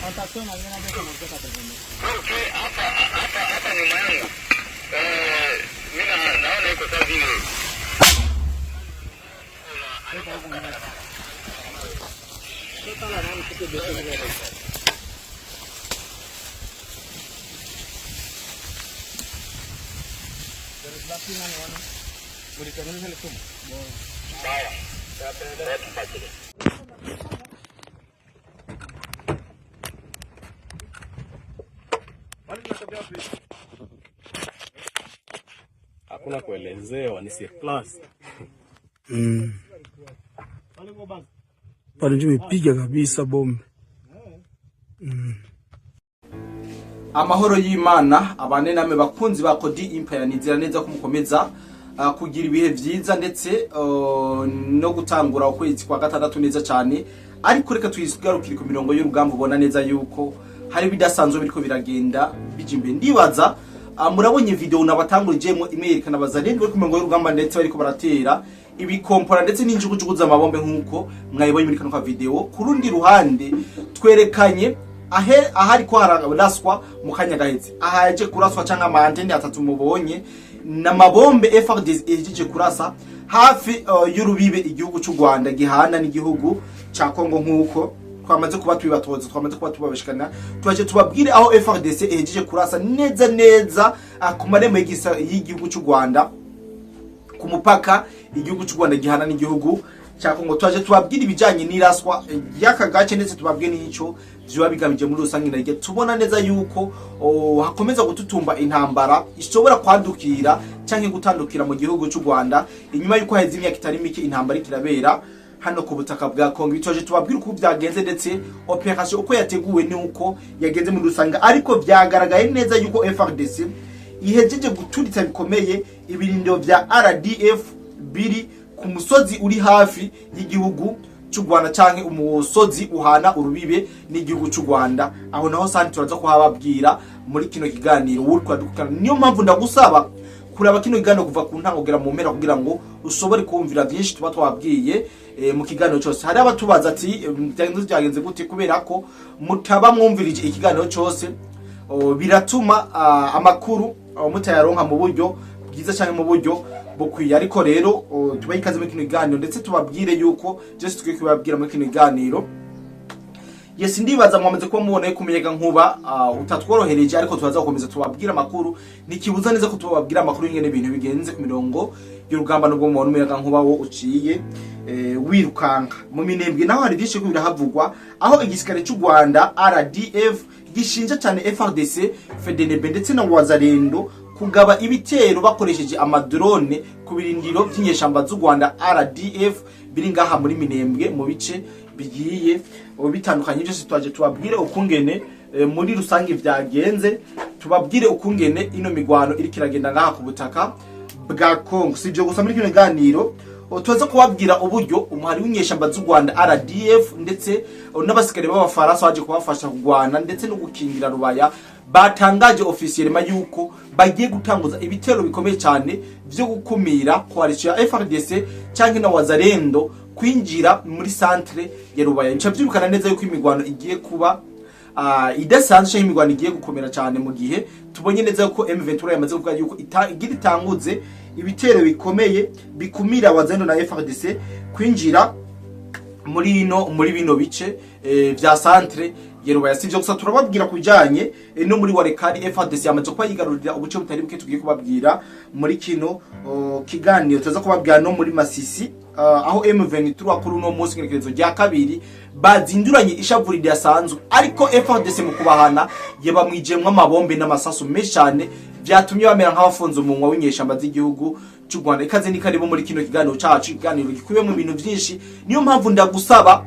Atakuwa na ngana beka mmoja pembeni. Okay, hapa nyuma yangu. Mimi naona iko sawa vile. Sasa la nani kitu beka vile. Basi nani wana? Ulitengeneza ile tumu. Sawa. Sasa tupate. Hakuna kuelezewa, ni C class. Pale ndio imepiga kabisa bombe. Amahoro y'Imana abane namwe bakunzi ba Kodi Empire nizira neza kumukomeza kugira ibihe vyiza ndetse no gutangura ukwezi kwa gatandatu neza cyane, ariko reka twigarukire ku mirongo y'urugamba ubona neza yuko hari bidasanzwe biriko biragenda bijimbe. Ndibaza murabonye video nabatangurijemo imeyerekana bazanye bari ku mirongo y'urugamba ndetse bariko baratera ibikompora ndetse n'injugujugu z'amabombe nkuko mwayibonye muri kano video. Kurundi ruhande twerekanye ahari ko haraswa mu kanya gahetse, ahaje kuraswa cyangwa amantene atatu mubonye na mabombe FARDC ejeje kurasa hafi y'urubibe igihugu cy'u Rwanda gihana n'igihugu ca Kongo nkuko twamaze kuba twibatoza, twamaze kuba tubabashikana, twaje tubabwire aho FARDC ejeje kurasa neza ku marembo y'igihugu cy'u Rwanda ku mupaka igihugu cy'u Rwanda gihana n'igihugu cha Kongo. Twaje tubabwire ibijanye n'iraswa y'aka gace ndetse tubabwire n'ico byo bigamije muri rusange narige tubona neza yuko hakomeza gututumba intambara ishobora kwandukira canke gutandukira mu gihugu cy'u Rwanda inyuma yuko heze imyaka itari mike intambara ikirabera hano ku butaka bwa Kongo. Twaje tubabwire uko byagenze ndetse operation uko yateguwe nuko yagenze muri rusange, ariko byagaragaye neza yuko FARDC ihejeje guturitsa bikomeye ibirindo vya RDF biri ku musozi uri hafi y'igihugu cy'u Rwanda canke umusozi uhana urubibe n'igihugu cy'u Rwanda. Aho naho santi turaza kuhababwira muri kino kiganiro uri kwadukana. Niyo mpamvu ndagusaba kuraba kino kiganiro kuva ku ntango gera mu mpera kugira ngo ushobore kumvira byinshi tuba twabwiye mu kiganiro cyose. Hari abatubaza ati byagenze gute, kubera ko mutaba mwumvirije ikiganiro cyose biratuma amakuru mutayaronka mu buryo bwiza cyane mu buryo bukwiye. Ariko rero tubayikaze muri kino kiganiro ndetse tubabwire yuko just twiye kubabwira muri kino kiganiro. Yes, ndibaza mwamaze ko mubone kumenyeka nkuba utatworohereje, ariko tubaza gukomeza tubabwira amakuru. Nikibuza neza ko tubabwira amakuru y'ingene ibintu bigenze ku mirongo y'urugamba nubwo mubone umuyaga nkuba wo uciye wirukanka mu minembwe. Naho hari byinshi birahavugwa aho igisikare cy'u Rwanda RDF gishinja cyane FARDC, FDNB ndetse na Wazalendo kugaba ibitero bakoresheje amadrone ku birindiro by'inyeshamba z'u Rwanda RDF biri ngaha muri minembwe mu bice bigiye bitandukanye. Byose twaje tubabwire ukungene muri rusange byagenze, tubabwire ukungene ino migwano iri kiragenda ngaha ku butaka bwa Kongo. Sibyo gusa muri kino ganiro tuza kubabwira uburyo umuhari w'inyeshamba z'u Rwanda RDF ndetse n'abasikare b'abafaransa baje kubafasha kugwana ndetse no gukingira rubaya batangaje officiellement yuko bagiye gutanguza ibitero bikomeye cyane byo gukumira coalition ya FARDC cyangwa na Wazalendo kwinjira muri centre ya rubaya. Nca byirukana neza yuko imigwano igiye kuba idasanzwe, imigwano igiye gukomera cyane mu gihe tubonye neza yuko M23 yamaze kuvuga yuko igira itanguze ibitero bikomeye bikumira Wazalendo na FARDC kwinjira muri bino bice vya centre yerubaya. Sivyo gusa turababwira kujanye no muri Warekari FARDC yamaze kuba yigarurira ubuce butari buke tugiye kubabwira muri kino kiganiro. Tuza kubabwira no muri Masisi aho M23 kuri no munsi ngerekezo rya kabiri bazinduranye ishavuri ryasanzwe, ariko FARDC mu kubahana yabamwijemwe amabombe n'amasasu menshi cyane byatumye bamera nk'abafunze umunwa w'inyeshamba z'igihugu cy'u Rwanda. Ikaze ni karibu muri kino kiganiro cyacu, kiganiro gikubiye mu bintu byinshi. Niyo mpamvu ndagusaba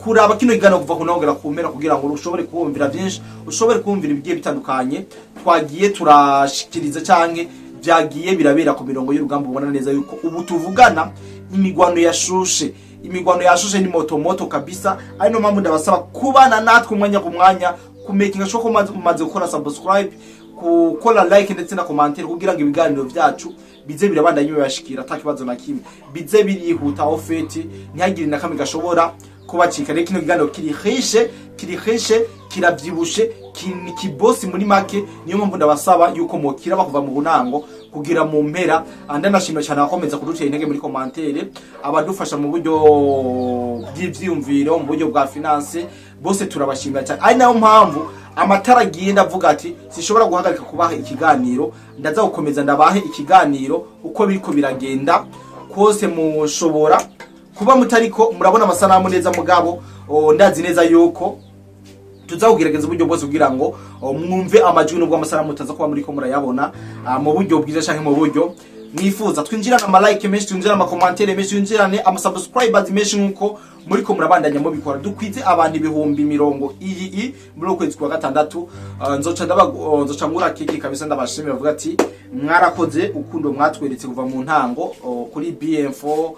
kuraba kino kiganiro kuva kunogera kumera kugira ngo ushobore kumvira byinshi, ushobore kumvira ibigiye bitandukanye twagiye turashikiriza canke byagiye birabera ku mirongo y'urugamba. Ubona neza yuko ubu tuvugana imigwano yashushe ni moto kabisa. Ari no mpamvu ndabasaba kubana natwe umwanya ku mwanya, kumekinga sho ko maze gukora subscribe, gukora like ndetse na commentaire kugira ngo ibiganiro byacu bize birabandanye bibashikira atakibazo na kimwe, bize birihuta ofeti ntihagire na kamwe gashobora kubacika. Rero kino kiganiro kirihishe kiravyibushe kibosi muri make. Niyo mpamvu ndabasaba yuko mokira bakuva mu bunango kugira mu mpera. Ndanashimira cyane abakomeza kudutera intege muri commentaire, abadufasha mu buryo bw'ivyumviro, mu buryo bwa finance, bose turabashimira cyane. Ari nayo mpamvu amatara agiye ndavuga ati sishobora guhagarika kubaha ikiganiro, ndaza gukomeza ndabahe ikiganiro uko biriko biragenda kose. Mushobora kuba mutariko murabona amasanamu neza, mugabo ndazi neza yuko tuzakugerageza uburyo bwose kugira ngo mwumve amajwi nubwo amasanamu mutaza kuba muriko murayabona mu buryo bwiza canke mu buryo mwifuza. Twinjirana ama like menshi, twinjirana ama commentaire menshi, twinjirane ama subscribers menshi nkuko muriko murabandanya mu bikora. Dukwize abantu ibihumbi 100 muri ukwezi kwa gatandatu. Nzoca ngura kiki kabisa, ndabashimira vuga ati mwarakoze ukundo mwatweretse kuva mu ntango kuri BM4.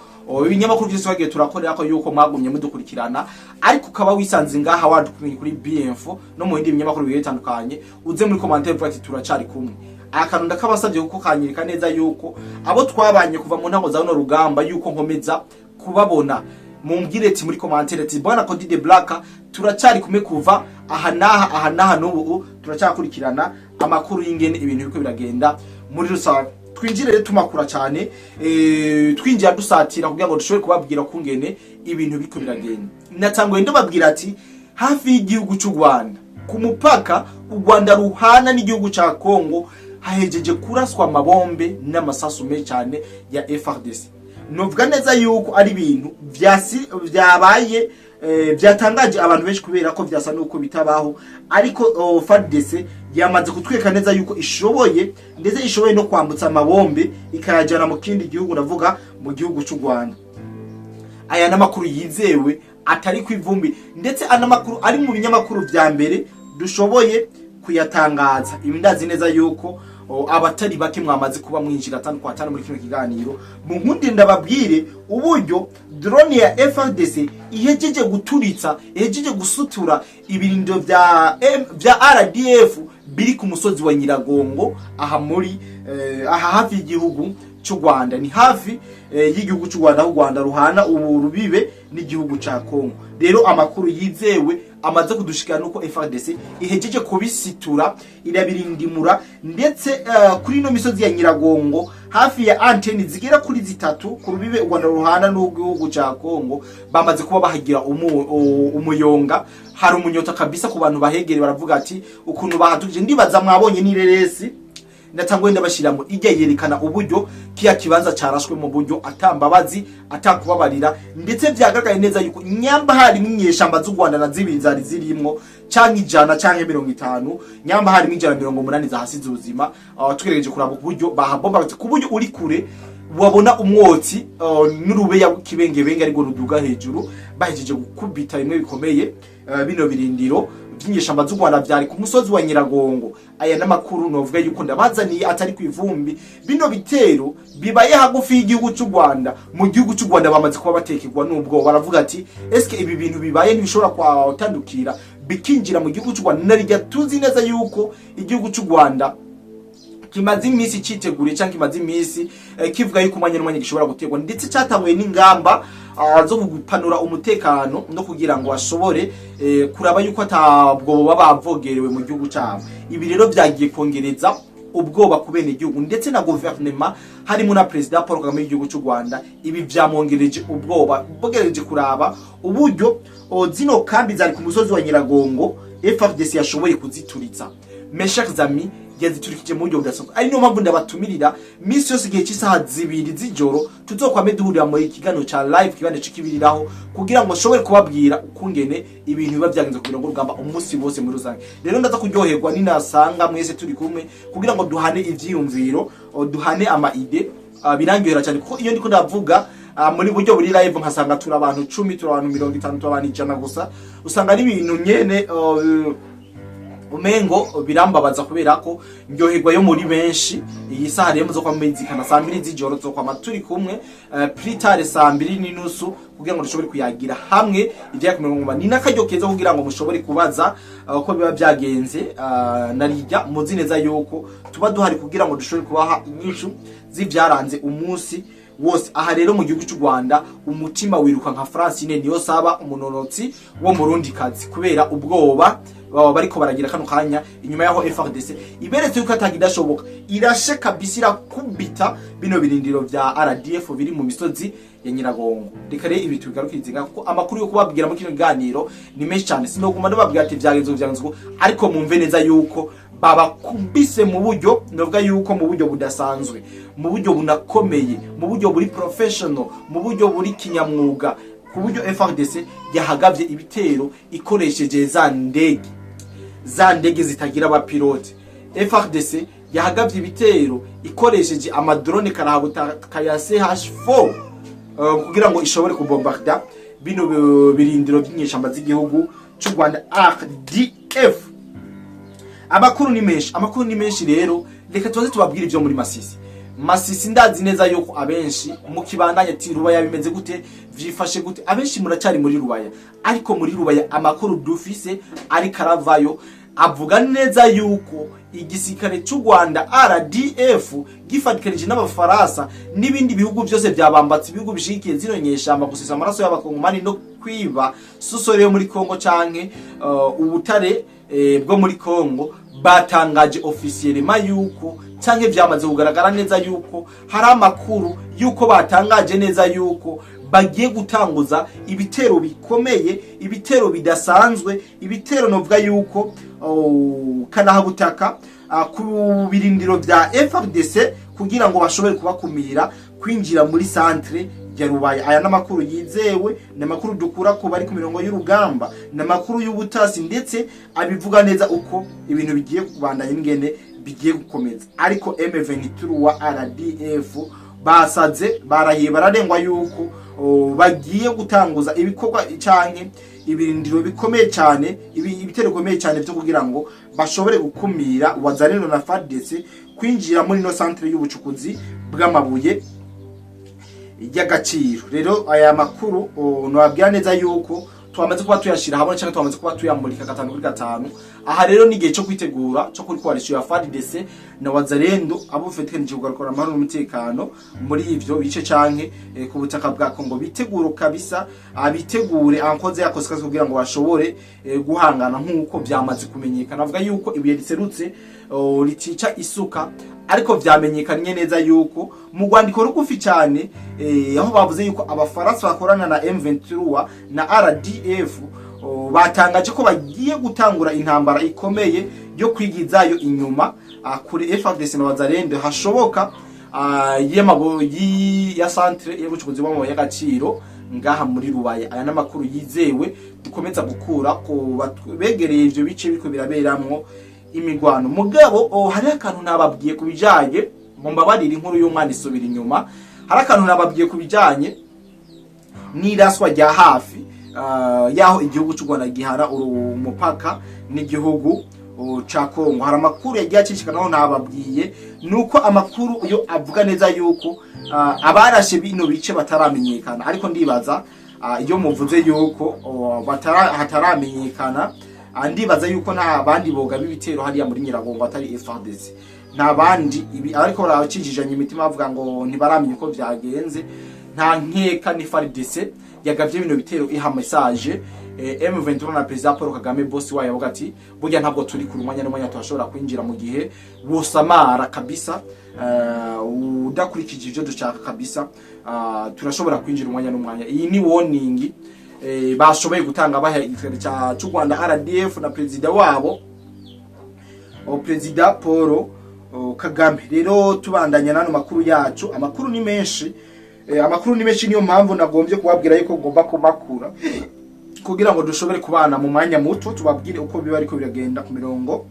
Ibinyamakuru byose bagiye turakorera ko yuko mwagumye mudukurikirana, ariko ukaba wisanze ngaha wadukumye kuri BM4 no mu bindi binyamakuru bigiye bitandukanye, uze muri commentaire vuga ati turacari kumwe. Akantu ndakabasabye kuko kanyirika neza yuko abo twabanye kuva mu ntango za no rugamba yuko nkomeza kubabona. Mumbwire ati muri commentaire ati bwana Kodi the Black turacari kumwe kuva aha naha n'ubu turacyakurikirana amakuru y'ingene ibintu biko biragenda muri rusange. Twinjire rero tumakura cyane, twinjira dusatira kugira ngo dushobore kubabwira kungene ibintu biko biragenda. Natangwe ndababwira ati hafi y'igihugu cy'u Rwanda ku mupaka u Rwanda ruhana n'igihugu cya Kongo hahejeje kuraswa amabombe n'amasasu menshi cyane ya FARDC. Novuga neza yuko ari ibintu byabaye byatangaje abantu benshi kubera ko byasa nuko bitabaho, ariko FARDC yamaze kutweka neza yuko ishoboye no kwambutsa amabombe ikayajana mu kindi gihugu, ndavuga mu gihugu cy'u Rwanda. Aya namakuru yizewe atari kwivumbi, ndetse anamakuru ari mu binyamakuru vya mbere dushoboye kuyatangaza. Ibindazi neza yuko abatari bake mwamaze kuba mwinjira atanu muri kino kiganiro. Mu nkundi ndababwire uburyo drone ya FARDC ihejeje guturitsa, ihejeje gusutura ibirindo vya RDF biri ku musozi wa Nyiragongo aha muri aha hafi y'igihugu cy'u Rwanda. Ni hafi y'igihugu cy'u Rwanda, u Rwanda ruhana ubu rubibe n'igihugu cya Kongo. Rero amakuru yizewe amaze kudushikana nuko FARDC ihejeje kubisitura, irabirindimura, ndetse kuri no misozi ya Nyiragongo hafi ya anteni zigera kuri 3 ku rubibe u Rwanda ruhana n'ugihugu cya Kongo bamaze kuba bahagira umuyonga. Hari umunyota kabisa ku bantu bahegere, baravuga ati ukuntu bahatuje. Ndibaza mwabonye n'ireresi natangwe ndabashiramo ijya yerekana uburyo kiya kibanza carashwe mu buryo atambabazi atakubabarira, ndetse byagaragaye neza yuko nyamba hari mwinyeshamba z'u Rwanda na zibiri zari zirimwo canke 100 canke 50, nyamba hari 180 zahasize ubuzima. Tugeregeje kuraba uburyo bahabomba ku buryo uri kure wabona umwotsi n'urube ya kibengebenge ariko ruduga hejuru. Bahejeje gukubita bimwe bikomeye bino birindiro by'inyeshamba z'u Rwanda byari ku musozi wa Nyiragongo. Aya namakuru novuga yuko ndabazaniye atari kwivumbi. Bino bitero bibaye hagufi y'igihugu cy'u Rwanda, mu gihugu cy'u Rwanda bamaze kuba batekegwa n'ubwo baravuga ati eske ibi bintu bibaye ntibishobora kwatandukira bikinjira mu gihugu cy'u Rwanda. Narijya tuzi neza yuko igihugu cy'u Rwanda kimaze imisi citeguriye cyangwa kimaze imisi kivuga yuko umwanya n'umwanya gishobora gutegwa, ndetse cyatanguye n'ingamba zo gupanura umutekano no kugira ngo ashobore kuraba yuko atabwo baba bavogerewe mu gihugu cyabo. Ibi rero byagiye kongereza ubwoba kubene igihugu, ndetse na gouvernement harimo na president Paul Kagame y'igihugu cy'u Rwanda. Ibi byamwongereje ubwoba, bogereje kuraba uburyo zino kambi zari ku musozi wa Nyiragongo FARDC yashoboye kuzituritsa. Mes chers amis, yaziturikije mu buryo budasanzwe. Ari no mpamvu ndabatumirira misi yose igihe cy'isaha 2 z'ijoro tuzokwame duhurira mu kiganiro cha live, kibande cikibiriraho kugira ngo shobore kubabwira ukungene ibintu biba byagenze kugira ngo rugamba umunsi wose muri rusange. Rero ndaza kuryoherwa ninasanga mwese turi kumwe kugira ngo duhane ivyiyumviro, duhane ama ide birangyohera cyane, kuko iyo ndiko ndavuga muri buryo buri live nkasanga turi abantu 10, turi abantu 50, turi abantu 100 gusa, usanga ari ibintu nyene umengo birambabaza kubera ko ndyoherwa yo muri benshi. Iyi saha rero muzo kwa mezikana saa 2 z'ijoro zo kwa maturi kumwe pritare saa 2:30 kugira ngo dushobore kuyagira hamwe ibyakumengoma. Ni nakaryo keza kugira ngo mushobore kubaza uko biba byagenze. Narijya muzi neza yuko tuba duhari kugira ngo dushobore kubaha inyishu z'ibyaranze umunsi wose. Aha rero mu gihugu cy'u Rwanda umutima wiruka nka Francine niyo saba umunonotsi wo mu Rundi kazi kubera ubwoba baba bariko baragira kano kanya inyuma yaho FRDC iberetse yuko atagidashoboka irashe kabisa irakubita bino birindiro vya RDF biri mu misozi ya Nyiragongo. Reka rero ibi tubigarukizinga kuko amakuru yo kubabwira mu kino kiganiro ni menshi cyane, sinoguma ndababwira ati vyagenze ariko mumve neza yuko babakubise mu buryo novuga yuko mu buryo budasanzwe, mu buryo bunakomeye, mu buryo buri professional, mu buryo buri kinyamwuga, ku buryo FRDC yahagavye ibitero ikoresheje za ndege zitagira abapilote. FRDC yahagavye ibitero ikoresheje amadrone karahabutaka ya CH4 kugira ngo ishobore kubombarda bino birindiro by'inyeshamba z'igihugu cy'u Rwanda RDF. Amakuru ni menshi rero, reka tuze tubabwira ibyo muri Masisi ndazi neza yuko abenshi mu kibandanya ati Rubaya bimeze gute, vyifashe gute, abenshi muracari muri Rubaya, ariko muri Rubaya amakuru dufise ari karavayo avuga neza yuko igisirikare cy'u Rwanda RDF gifatikanije n'abafaransa n'ibindi bihugu byose byabambatse ibihugu bishikiye zino nyeshamba gusisa amaraso y'abakongomani no kwiba susore muri Kongo canke ubutare bwo muri Kongo, batangaje officiellement yuko canke vyamaze kugaragara neza yuko hari amakuru yuko batangaje neza yuko bagiye gutanguza ibitero bikomeye, ibitero bidasanzwe, ibitero novuga yuko kanahabutaka ku birindiro vya FRDC kugira ngo bashobore kubakumira kwinjira muri centre ya Rubaya. Aya namakuru yizewe, namakuru dukura ko bari ku mirongo y'urugamba, namakuru y'ubutasi ndetse abivuga neza uko ibintu bigiye kubandanya ingene bigiye gukomeza. Ariko M23 wa RDF basaze barahiye bararengwa yuko bagiye gutanguza ibikorwa canke ibirindiro bikomeye cyane, ibitero bikomeye cyane byo kugira ngo bashobore gukumira Wazalendo na FARDC kwinjira muri no centre y'ubucukuzi bw'amabuye y'agaciro. Rero aya makuru nobabwira neza yuko twamaze kuba tuyashira hamwe cyane, twamaze kuba tuyamurika 5 kuri 5. Aha rero ni gihe cyo kwitegura cyo kuri coalition ya FARDC na Wazalendo abo bafite kugarukora amahoro n'umutekano muri ivyo bice canke ku butaka bwa Kongo. Biteguro kabisa, abitegure ankoze yakoze kugira ngo bashobore guhangana nkuko byamaze kumenyekana. Avuga yuko ibiye riserutse ritica isuka, ariko vyamenyekanye neza yuko mu Rwandiko rugufi cyane aho bavuze yuko abafaransa bakorana na M23 na RDF batangaje ko bagiye gutangura intambara ikomeye yo kwigizayo inyuma kuri FARDC na Wazalendo hashoboka ya centre y'ubucukuzi bw'amabuye y'agaciro ngaha muri Rubaya. Aya namakuru yizewe dukomeza gukura ko begereye ivyo bice biko biraberamwo imigwano. Mugabo hari akantu nababwiye kubijanye mu mbabarira inkuru y'umwana isubira inyuma, hari akantu nababwiye kubijanye n'iraswa rya hafi yaho igihugu cy'u Rwanda gihara umupaka n'igihugu ca Kongo. Hari amakuru yagiye acicikanaho nababwiye nuko amakuru yo avuga neza yuko abarashe bino bice bataramenyekana, ariko ndibaza iyo muvuze yuko hataramenyekana ndibaza yuko nta bandi boga bibitero hariya muri Nyiragongo atari FARDC, nta bandi ariko baracijijanye imitima bavuga ngo ntibaramenye uko vyagenze. Nta nkeka ni FARDC yagavye bino bitero iha message M23 na President Paul Kagame boss wayo avuga ati burya ntabwo turi ku rumwanya n'umwanya twashobora kwinjira mu gihe bosamara kabisa, udakurikije ivyo dushaka kabisa, turashobora kwinjira umwanya n'umwanya. Iyi ni warning bashoboye gutanga baha igisirikare cy'u Rwanda RDF na President wabo President Paul Kagame. Rero tubandanya nano makuru yacu, amakuru ni menshi, niyo mpamvu nagombye kubabwira yuko ngomba kumakura kugira ngo dushobore kubana mu mwanya muto tubabwire uko biba ariko biragenda ku mirongo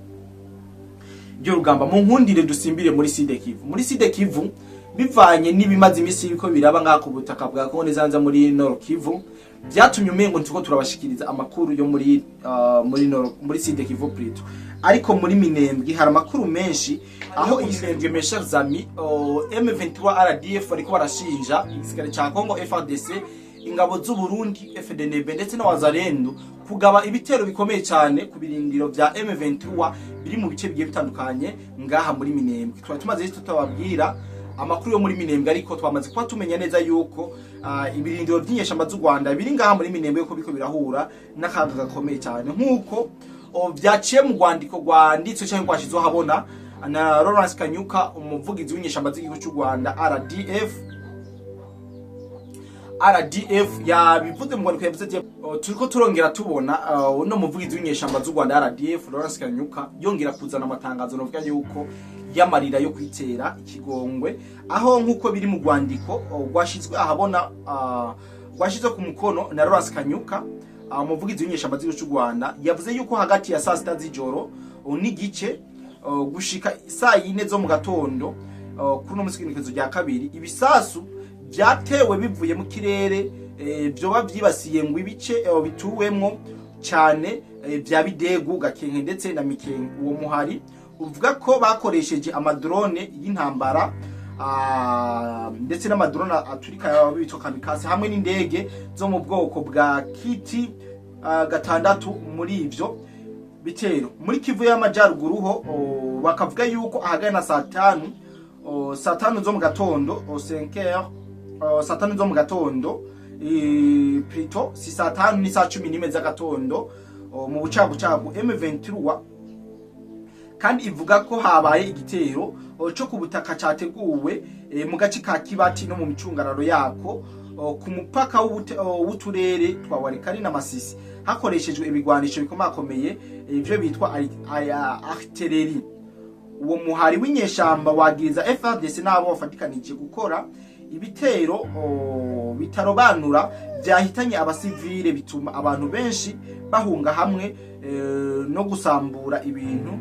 y'urugamba. Mu nkundire dusimbire muri Sud Kivu. Muri Sud Kivu bivanye n'ibimaze imisi biko biraba ngaka ku butaka bwa Kongo zanza muri Nord Kivu, byatumye umengo ntuko turabashikiriza amakuru yo muri Sud Kivu plutôt. Ariko muri Minembwe hari amakuru menshi aho Minembwe mesha zami M23 RDF ariko barashinja igisirikare ca Kongo FARDC, ingabo z'u Burundi FDNB ndetse na Wazalendo kugaba ibitero bikomeye cyane ku birindiro vya M23 biri mu bice bigiye bitandukanye ngaha muri Minembwe. Tumaze tutababwira amakuru yo muri Minembwe, ariko twamaze kuba tumenya neza yuko ibirindiro by'inyeshamba z'u Rwanda biri ngaha muri Minembwe yuko biko birahura n'akaga gakomeye cyane, nk'uko byaciye mu rwandiko rwanditswe cyangwa rwashizwe habona na Lawrence Kanyuka, umuvugizi w'inyeshamba z'igihugu cy'u Rwanda RDF yabivuze mu rwandiko yavuze turiko turongera tubona no muvugizi w'inyeshamba z'u Rwanda RDF Lawrence Kanyuka yongera kuzana amatangazo novuga yuko yamarira yo kwitera ikigongwe, aho nkuko biri mu rwandiko rwashizwe ahabona rwashizwe ku mukono na Lawrence Kanyuka, umuvugizi w'inyeshamba z'igihugu cy'u Rwanda, yavuze yuko hagati ya saa sita z'ijoro n'igice gushika saa 4 zo mu gatondo kuri no musikinikizo rya kabiri, ibisasu byatewe bivuye mu kirere byoba byibasiye ngo ibice bituwemwo cyane bya Bidegu, Gakenke ndetse na Mikenke. Uwo muhari uvuga ko bakoresheje amadrone y'intambara ndetse n'amadrone aturika bitwa kamikaze hamwe n'indege zo mu bwoko bwa kiti gatandatu. Muri ivyo bitero muri Kivu y'Amajyaruguru ho bakavuga yuko ahagana saa 5 zo mu gatondo 5h saa 5 zo mu gatondo plutôt si saa 5 ni saa 11 z'agatondo mu bucagucagu M23 kandi ivuga ko habaye igitero cyo ku butaka cyateguwe mu gace ka Kibati no mu micungararo yako ku mupaka w'uturere twa Walikari na Masisi, hakoreshejwe ibigwanisho bikomakomeye ivyo bitwa artillerie. Uwo muhari w'inyeshamba wagiriza FARDC nabo bafatikanije gukora ibitero bitarobanura byahitanye abasivile, bituma abantu benshi bahunga hamwe no gusambura ibintu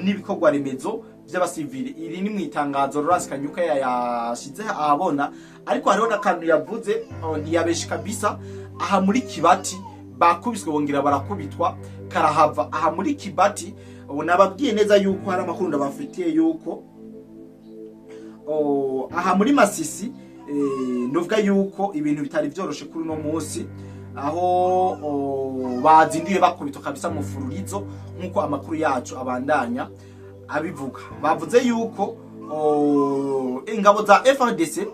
n'ibikorwa remezo by'abasivile. Iri ni mu itangazo Lawrence Kanyuka yashize ahabona, ariko hariho nakantu yavuze ntiyabeshi kabisa. Aha muri Kibati bakubiswe bongera barakubitwa karahava. Aha muri Kibati nababwiye neza yuko hari amakuru ndabafitiye yuko aha muri Masisi nuvuga yuko ibintu bitari byoroshe kuri no munsi, aho bazinduye bakubitwa kabisa mu fururizo nkuko amakuru yacu abandanya abivuga. Bavuze yuko ingabo za FARDC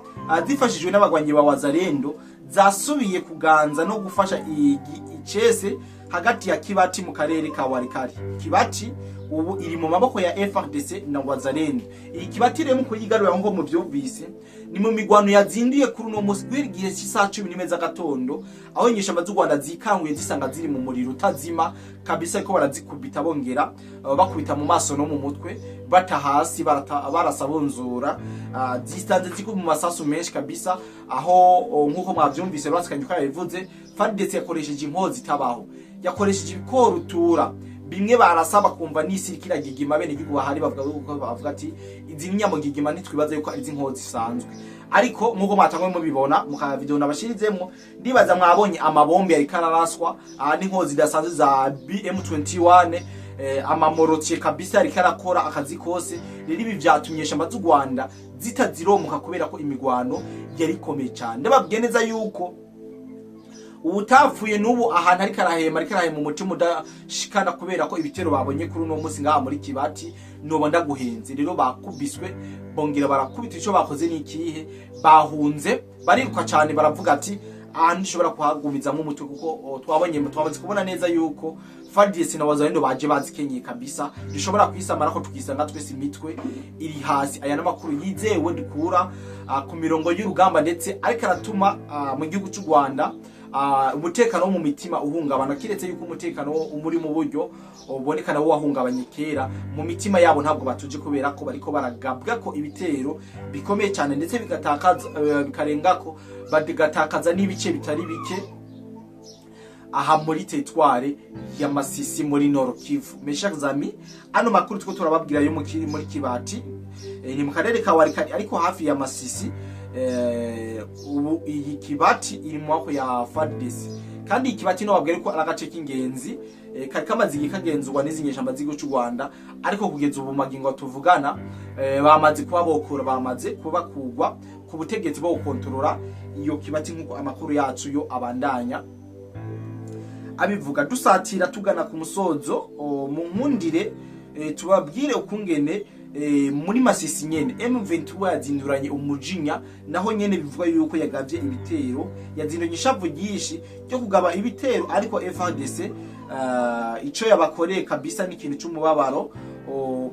zifashijwe n'abagwanyi ba Wazalendo zasubiye kuganza no gufasha icese hagati ya Kibati mu karere ka Walikari. Kibati ubu iri mu maboko ya FARDC na Wazalendo. Iyi Kibati rero muko yigarura ngo mu byumvise ni mu migwano yazinduye kuri no munsi gihe cy'isaha 11 z'agatondo, aho inyeshamba z'u Rwanda zikanguye zisanga ziri mu muriro utazima kabisa, ko barazikubita bongera bakubita mu maso no mu mutwe, bata hasi barasabunzura zistanze ziku mu masasu menshi kabisa. Aho nkuko mwabyumvise Lawrence Kanyuka yabivuze, FARDC yakoresheje inkozi tabaho, yakoresheje ibikorutura bimwe barasaba kumva n'isirikira gigima bene gihugu bahari bavuga ati izi nyamo gigima nitwibaza yuko ari inkozi zisanzwe, ariko nkuko mwatangwe mu bibona mu ka video nabashirizemo, ndibaza mwabonye amabombe yari kararaswa n'inkozi dasanzwe za BM21 amamorotiye kabisa yari karakora akazi kose. Rero ibi byatumye ishamba z'u Rwanda zitaziromuka kubera ko imigwano yari komeye cyane. Ndababwiye neza yuko ubutapfuye n'ubu ahantu ari karahema mu mutima udashikana kubera ko ibitero babonye kuri no munsi ngaha muri Kibati noba ndaguhenze. Rero bakubiswe bongera barakubita, ico bakoze n'ikihe, bahunze bariruka cyane, baravuga ati ahantu dushobora kuhagumiza mu mutwe, kuko twabonye kubona neza yuko FARDC na Wazalendo baje bazikenyeye kabisa, dushobora kwisamara ko tukisanga twese imitwe iri hasi. Aya namakuru yizewe dukura ku mirongo y'urugamba, ndetse ariko aratuma mu gihugu cy'u Rwanda umutekano wo mu mitima uhungabana, kiretse yuko umutekano umuri mu buryo ubonekana wo wahungabanye kera, mu mitima yabo ntabwo batuje kubera ko bariko baragabwa ko ibitero bikomeye cyane, ndetse bikarengako bagatakaza n'ibice bitari bike aha muri territoire ya Masisi muri Nord Kivu. Mesha zami ano makuru tuko turababwira yo muri Kibati ni mu karere ka Walikari ariko hafi ya Masisi. Ubu iyi Kibati iri mu mako ya FARDC, kandi Kibati no babwire ko aragace k'ingenzi kari kamazi kagenzurwa n'izinyeshamba z'igihugu cy'u Rwanda, ariko kugeza ubu magingo tuvugana bamaze kuba bokura, bamaze kuba kugwa ku butegetsi bwo gukontorora iyo Kibati, nkuko amakuru yacu yo abandanya abivuga. Dusatira tugana ku musozo mu nkundire tubabwire ukungene muri Masisi nyene M23 yazinduranye umujinya, naho nyene bivuga yuko yagavye ibitero, yazinduranye ishavu ryinshi cyo kugaba ibitero, ariko FARDC ico yabakoreye kabisa n'ikintu cy'umubabaro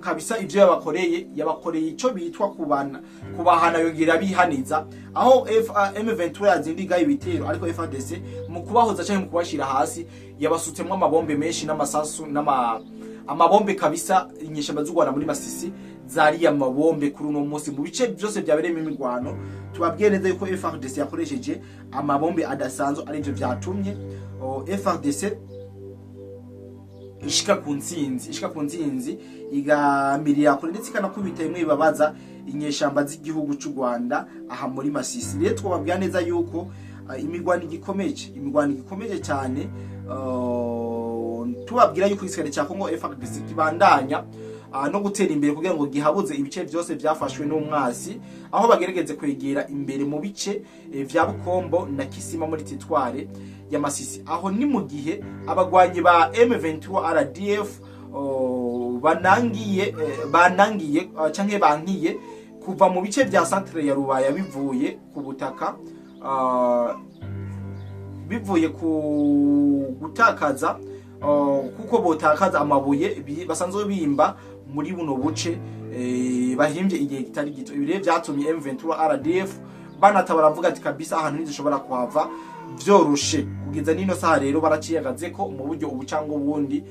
kabisa. Ivyo yabakoreye ico bitwa kubahana yongera bihaniza, aho M23 yazindiga ibitero, ariko FARDC mu kubahoza cyangwa mu kubashira hasi yabasutsemo amabombe menshi n'amasasu amabombe kabisa. Inyeshamba z'u Rwanda muri Masisi zari amabombe kuri uno munsi mu bice byose byabereyemo imigwano. Tubabwiye neza yuko FARDC yakoresheje amabombe adasanzwe, ari byo byatumye FARDC ishika ku nzinzi igamirira kure, ndetse ikanakubita imwe bibabaza inyeshamba z'igihugu cy'u Rwanda aha muri Masisi. Rero twababwira neza yuko imigwano igikomeje cyane, tubabwira yuko igisirikare cya Kongo FARDC kibandanya no gutera imbere kugira ngo gihabuze ibice byose byafashwe n'umwasi, aho bagerageze kwegera imbere mu bice vya Bukombo na Kisima muri Tetware ya Masisi. Aho ni mu gihe abagwanyi ba M23 RDF banangiye canke bankiye kuva mu bice vya centre ya Rubaya bivuye ku butaka, bivuye ku gutakaza kuko botakaza amabuye basanzwe bimba muri buno buce bahimbye igihe kitari gito. Ibire byatumye M23 RDF banatabara mvuga ati kabisa ahantu ntizishobora kuhava vyoroshe. Kugeza nino saha rero baraciyagaze ko mu buryo ubucango bundi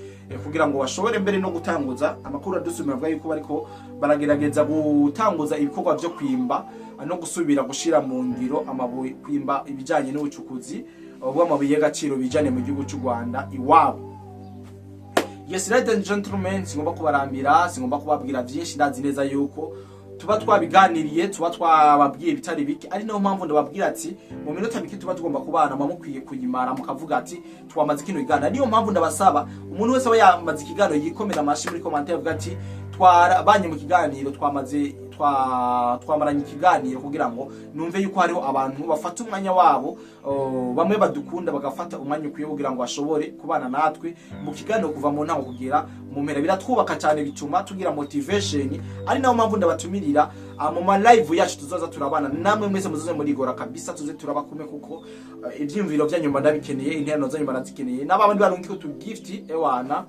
kugira ngo bashobore mbere no gutanguza amakuru adusumira bwa yuko bariko baragerageza gutanguza ibikorwa byo kwimba no gusubira gushira mu ngiro amabuye, kwimba ibijanye n'ubucukuzi bw'amabuye y'agaciro bijane mu gihugu cy'u Rwanda iwabo. Yes, ladies and gentlemen, singomba kubarambira, singomba kubabwira byinshi, ndazi neza yuko tuba twabiganiriye, tuba twababwiye bitari biki, ari naho mpamvu ndababwira ati mu minota mike tuba tugomba kubana mukwiye kuyimara mukavuga ati twamaze kino igana. Niyo mpamvu ndabasaba umuntu wese aba yamaze ikiganiro yikomera amashi muri commentaire avuga ati twarabanye mu kiganiro, twamaranye ikiganiro kugira ngo numve yuko hariho abantu bafata umwanya wabo, bamwe badukunda bagafata umwanya ukwiye kugira ngo bashobore kubana natwe mu kiganiro kuva mu ntango kugera mu mpera. Biratwubaka cyane, bituma tugira motivation. Ari naho mpamvu ndabatumirira mu ma live yacu tuzoza turabana namwe mwese muzoze muri gora kabisa, tuze turabakume kuko ivyimviro byanyu ndabikeneye, interano zanyu barazikeneye, n'abandi barungi ko tu gift ewana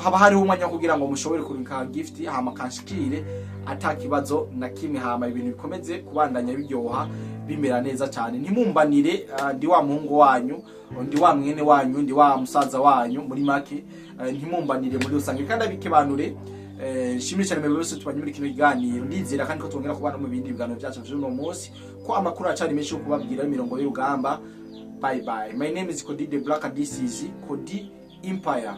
haba hariho umwanya kugira ngo mushobore kurunka gift hama kanshikire atakibazo na kimwe, hama ibintu bikomeze kubandanya biryoha bimera neza cyane. Ntimumbanire ndi wa muhungu wanyu, ndi wa mwene wanyu, ndi wa musaza wanyu muri make, ntimumbanire muri rusange kandi abikebanure. Shimire cyane mwebwe bose tubanye muri kino kiganiro, ndizera kandi ko tongera kubana mu bindi biganiro byacu by'uno munsi, ko amakuru acari menshi yo kubabwira imirongo y'urugamba. Bye bye. My name is Kodi the Black, this is Kodi Empire.